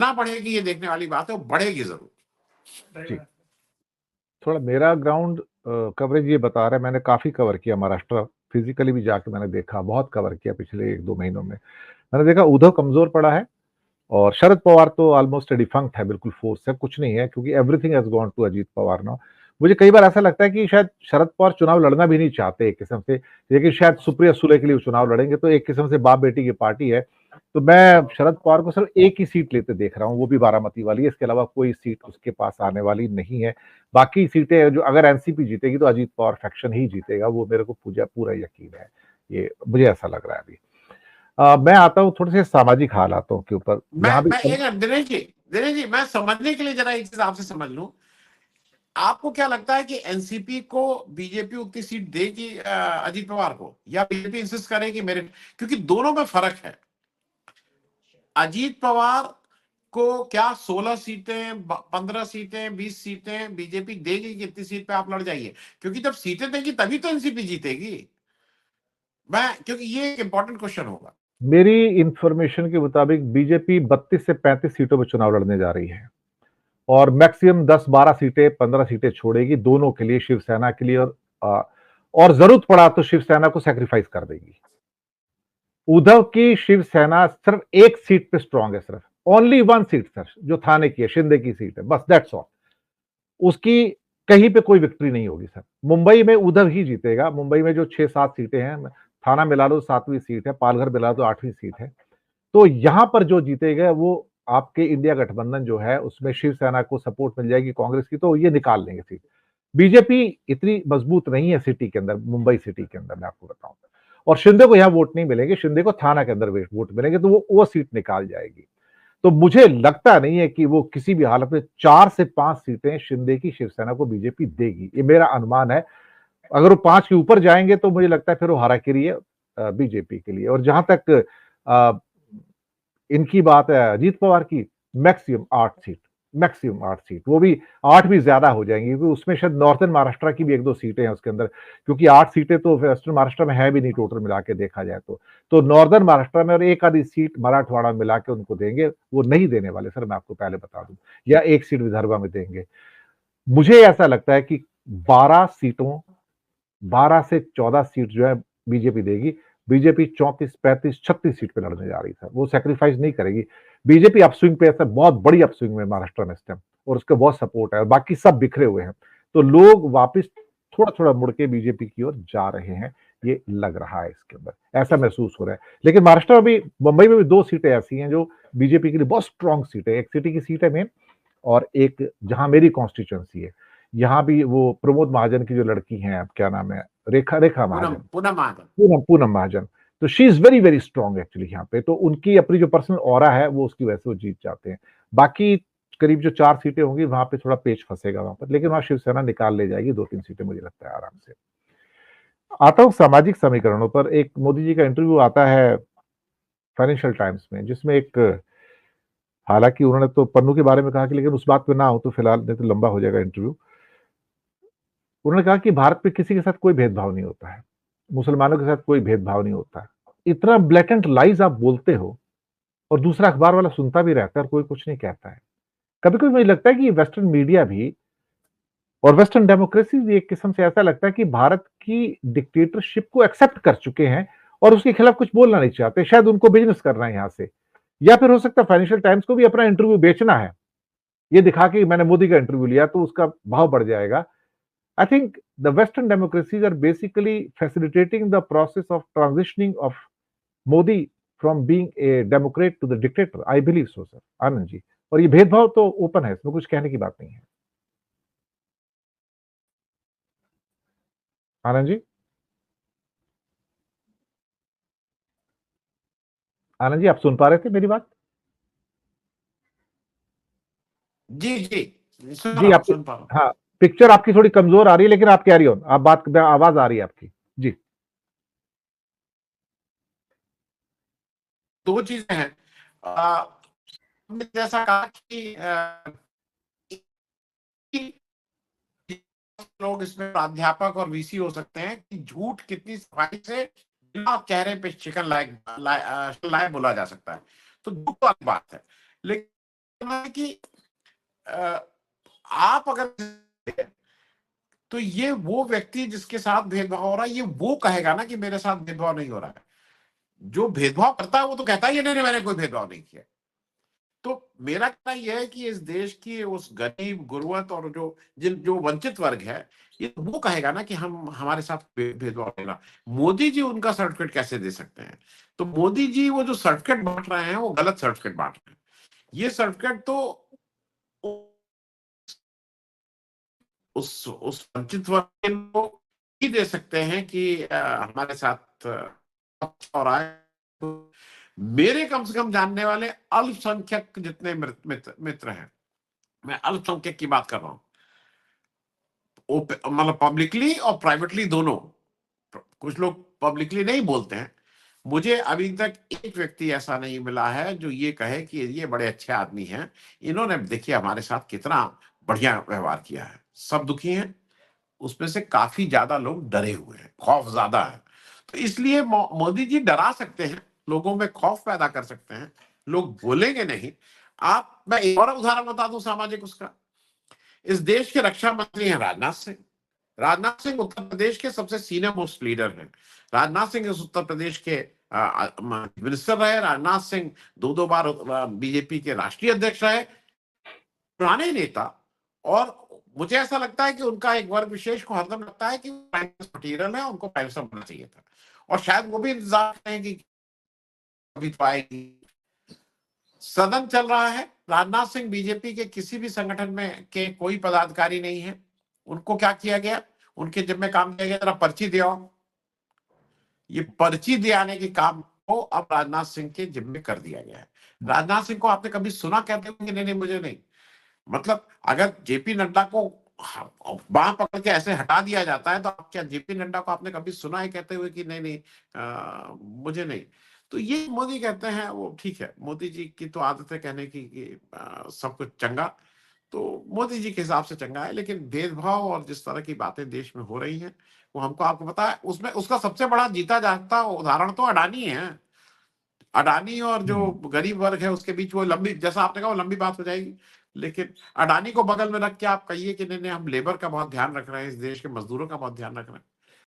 ना बढ़ेगी ये देखने वाली बात है, वो बढ़ेगी जरूर। जी, थोड़ा मेरा ग्राउंड कवरेज ये बता रहा है, मैंने काफ़ी कवर किया महाराष्ट्र, फिज़िकली भी जाके मैंने देखा, बहुत कवर किया पिछले 1-2 महीनों में। मैंने देखा उद्धव कमज़ोर पड़ा है और शरद पवार तो ऑलमोस्ट डिफंक्ट है, बिल्कुल फोर्स है, कुछ नहीं है क्योंकि everything has gone to Ajit Pawar now. मुझे कई बार ऐसा लगता है कि शायद शरद पवार चुनाव लड़ना भी नहीं चाहते एक किस्म से, लेकिन शायद सुप्रिया सुले के लिए वो चुनाव लड़ेंगे, तो एक किस्म से बाप-बेटी की पार्टी है। तो मैं शरद पवार को सिर्फ एक ही सीट लेते देख रहा हूँ, वो भी बारामती वाली है, इसके अलावा कोई सीट उसके पास आने वाली नहीं है। बाकी सीटें जो अगर एनसीपी जीतेगी तो अजीत पवार फैक्शन ही जीतेगा, वो मेरे को पूरा यकीन है। ये मुझे ऐसा लग रहा है अभी। मैं आता हूँ थोड़े से सामाजिक हालातों के ऊपर, यहाँ भी मैं एक दिनेश जी मैं समझने के लिए जरा एक चीज आपसे समझ लूं। आपको क्या लगता है कि एनसीपी को बीजेपी उतनी सीट देगी अजीत पवार को, या बीजेपी इंसिस्ट करेगी मेरे, क्योंकि दोनों में फर्क है। अजीत पवार को क्या 16 सीटें, 15 सीटें, 20 सीटें बीजेपी देगी, कितनी सीट पे आप लड़ जाइए, क्योंकि जब सीटें देगी तभी तो एनसीपी जीतेगी। क्योंकि ये एक इंपॉर्टेंट क्वेश्चन होगा। मेरी इंफॉर्मेशन के मुताबिक बीजेपी 32 से 35 सीटों पर चुनाव लड़ने जा रही है और मैक्सिमम 10-12 सीटें, 15 सीटें छोड़ेगी दोनों के लिए, शिवसेना के लिए और जरूरत पड़ा तो शिवसेना को सैक्रिफाइस कर देगी। उद्धव की शिवसेना सिर्फ एक सीट पे स्ट्रांग है, सिर्फ ओनली वन सीट सर, जो थाने की है, शिंदे की सीट है, बस दैट्स ऑल। उसकी कहीं पे कोई विक्ट्री नहीं होगी सर। मुंबई में उद्धव ही जीतेगा। मुंबई में जो 6-7 सीटें हैं, थाना मिला लो 7वीं सीट है, पालघर मिला दो 8वीं सीट है। तो यहां पर जो जीतेगा वो आपके इंडिया गठबंधन जो है उसमें शिवसेना को सपोर्ट मिल जाएगी, कांग्रेस की, तो ये निकाल लेंगे सीट। बीजेपी इतनी मजबूत नहीं है सिटी के अंदर, मुंबई सिटी के अंदर, मैं आपको बताऊं। और शिंदे को यहां वोट नहीं मिलेंगे, शिंदे को थाना के अंदर वोट मिलेंगे, तो वो सीट निकाल जाएगी। तो मुझे लगता नहीं है कि वो किसी भी हालत में 4 से 5 सीटें शिंदे की शिवसेना को बीजेपी देगी, ये मेरा अनुमान है। अगर वो 5 के ऊपर जाएंगे तो मुझे लगता है फिर वो हाराकिरी है बीजेपी के लिए। और जहां तक इनकी बात है अजीत पवार की, मैक्सिमम 8 सीट, मैक्सिमम 8 सीट, वो भी 8 भी ज्यादा हो जाएंगी क्योंकि उसमें शायद नॉर्थन महाराष्ट्र की भी 1-2 सीटें हैं उसके अंदर, क्योंकि 8 सीटें तो वेस्टर्न महाराष्ट्र में है भी नहीं टोटल मिला के देखा जाए तो नॉर्दर्न महाराष्ट्र में और एक आधी सीट मराठवाड़ा मिला के उनको देंगे, वो नहीं देने वाले सर, मैं आपको पहले बता दूं, या एक सीट विदर्भा में देंगे। मुझे ऐसा लगता है कि 12 सीटों 12 से 14 सीट जो है बीजेपी देगी। बीजेपी 34, 35, 36 सीट पे लड़ने जा रही है, वो सेक्रीफाइस नहीं करेगी। बीजेपी अपस्विंग पे ऐसा बहुत बड़ी अपस्विंग में महाराष्ट्र में इस टाइम, और उसका बहुत सपोर्ट है और बाकी सब बिखरे हुए हैं, तो लोग वापस थोड़ा थोड़ा मुड़ के बीजेपी की ओर जा रहे हैं, ये लग रहा है इसके अंदर, ऐसा महसूस हो रहा है। लेकिन महाराष्ट्र में भी, मुंबई में भी 2 सीटें ऐसी हैं जो बीजेपी के लिए बहुत स्ट्रांग सीट है। एक सिटी की सीट है मेन, और एक जहां मेरी कॉन्स्टिट्यूंसी है, यहाँ भी वो प्रमोद महाजन की जो लड़की हैं, अब क्या नाम है, रेखा रेखा पूनम महाजन, पूनम महाजन। पूनम पूनम महाजन, तो she is very very strong actually यहाँ पे, तो उनकी अपनी जो पर्सनल ऑरा है वो उसकी वजह से वो जीत जाते हैं। बाकी करीब जो 4 सीटें होंगी वहां पे थोड़ा पेच फंसेगा वहां पर, लेकिन वहां शिवसेना निकाल ले जाएगी 2-3 सीटें, मुझे लगता है आराम से। आता हूँ सामाजिक समीकरणों पर। एक मोदी जी का इंटरव्यू आता है फाइनेंशियल टाइम्स में, जिसमें एक, हालांकि उन्होंने तो पन्नू के बारे में कहा कि लेकिन उस बात पे ना हो तो फिलहाल, नहीं तो लंबा हो जाएगा इंटरव्यू। उन्होंने कहा कि भारत में किसी के साथ कोई भेदभाव नहीं होता है, मुसलमानों के साथ कोई भेदभाव नहीं होता है। इतना ब्लैटेंट लाइज आप बोलते हो और दूसरा अखबार वाला सुनता भी रहता है और कोई कुछ नहीं कहता है। कभी कभी मुझे लगता है कि वेस्टर्न मीडिया भी और वेस्टर्न डेमोक्रेसी भी एक किस्म से ऐसा लगता है कि भारत की डिक्टेटरशिप को एक्सेप्ट कर चुके हैं और उसके खिलाफ कुछ बोलना नहीं चाहते, शायद उनको बिजनेस करना है यहां से, या फिर हो सकता है फाइनेंशियल टाइम्स को भी अपना इंटरव्यू बेचना है, ये दिखा के मैंने मोदी का इंटरव्यू लिया तो उसका भाव बढ़ जाएगा। I think the Western democracies are basically facilitating the process of transitioning of Modi from being a Democrat to the dictator. I believe so, sir. Anand ji, और ये भेदभाव तो ओपन है, इसमें कुछ कहने की बात नहीं है। आनंद जी, आनंद जी, आप सुन पा रहे थे मेरी बात? जी जी, जी, आपकी, सुन पा रहा हूँ। हाँ, पिक्चर आपकी थोड़ी कमजोर आ रही है, लेकिन आप कैरी ऑन, आप बात, आवाज आ रही है आपकी। जी। दो चीजें हैं। आपने जैसा कहा कि लोग इसमें प्राध्यापक और वीसी हो सकते हैं कि झूठ कितनी सफाई से बिना चेहरे पे चिकन लायक बोला जा सकता है, तो झूठ तो अलग बात है। लेकिन कहना है कि आप अगर तो ये वो व्यक्ति जिसके साथ भेदभाव हो रहा है, ये वो कहेगा ना कि मेरे साथ भेदभाव नहीं हो रहा है। जो भेदभाव करता है वो तो कहता ही है, नहीं नहीं मैंने कोई भेदभाव नहीं किया। तो मेरा कहना यह है कि इस देश की उस गरीब गुरबत और जो वंचित वर्ग है, ये तो वो कहेगा ना कि हम हमारे साथ भेदभाव होगा। मोदी जी उनका सर्टिफिकेट कैसे दे सकते हैं? तो मोदी जी वो जो सर्टिफिकेट बांट रहे हैं वो गलत सर्टिफिकेट बांट रहे हैं। ये सर्टिफिकेट तो उस वंचित वर्ग के लोग ही दे सकते हैं कि हमारे साथ हो रहा है। मेरे कम से कम जानने वाले अल्पसंख्यक जितने मित्र हैं, मैं अल्पसंख्यक की बात कर रहा हूं, मतलब पब्लिकली और प्राइवेटली दोनों। कुछ लोग पब्लिकली नहीं बोलते हैं। मुझे अभी तक एक व्यक्ति ऐसा नहीं मिला है जो ये कहे कि ये बड़े अच्छे आदमी हैं, इन्होंने देखिए हमारे साथ कितना बढ़िया व्यवहार किया है। सब दुखी हैं, उसमें से काफी ज्यादा लोग डरे हुए हैं, खौफ ज्यादा है। तो इसलिए मोदी जी डरा सकते हैं, लोगों में खौफ पैदा कर सकते हैं, लोग बोलेंगे नहीं। मैं एक और उदाहरण बता दूं सामाजिक उसका। इस देश के रक्षा मंत्री हैं राजनाथ सिंह। राजनाथ सिंह उत्तर प्रदेश के सबसे सीनियर मोस्ट लीडर हैं। राजनाथ सिंह इस उत्तर प्रदेश के मिनिस्टर रहे। राजनाथ सिंह दो बार बीजेपी के राष्ट्रीय अध्यक्ष रहे, पुराने नेता। और मुझे ऐसा लगता है कि उनका एक वर्ग विशेष को हरदम लगता है कि प्राइम मिनिस्टर मटीरियल है, उनको प्राइम मिनिस्टर बनना चाहिए था। और शायद वो भी इंतजार करें कि कभी तो आएगी। सदन चल रहा है, राजनाथ सिंह बीजेपी के किसी भी संगठन में के कोई पदाधिकारी नहीं है। उनको क्या किया गया? उनके जिम्मे काम किया गया, जरा पर्ची दिया। ये पर्ची दियाने के काम को अब राजनाथ सिंह के जिम्मे कर दिया गया है। राजनाथ सिंह को आपने कभी सुना कहते होंगे नहीं नहीं मुझे नहीं? मतलब अगर जेपी नड्डा को बांह पकड़ के ऐसे हटा दिया जाता है तो आप क्या जेपी नड्डा को आपने कभी सुना है कहते हुए कि नहीं नहीं मुझे नहीं? तो ये मोदी कहते हैं, वो ठीक है, मोदी जी की तो आदत है कहने की कि सब कुछ चंगा। तो मोदी जी के हिसाब से चंगा है, लेकिन भेदभाव और जिस तरह की बातें देश में हो रही हैं वो हमको आपको पता है। उसमें उसका सबसे बड़ा जीता जागता उदाहरण तो अडानी है। अडानी और जो गरीब वर्ग है उसके बीच वो लंबी, जैसा आपने कहा, वो लंबी बात हो जाएगी। लेकिन अडानी को बगल में रख के आप कहिए कि नहीं नहीं हम लेबर का बहुत ध्यान रख रहे हैं, इस देश के मजदूरों का बहुत ध्यान रख रहे हैं,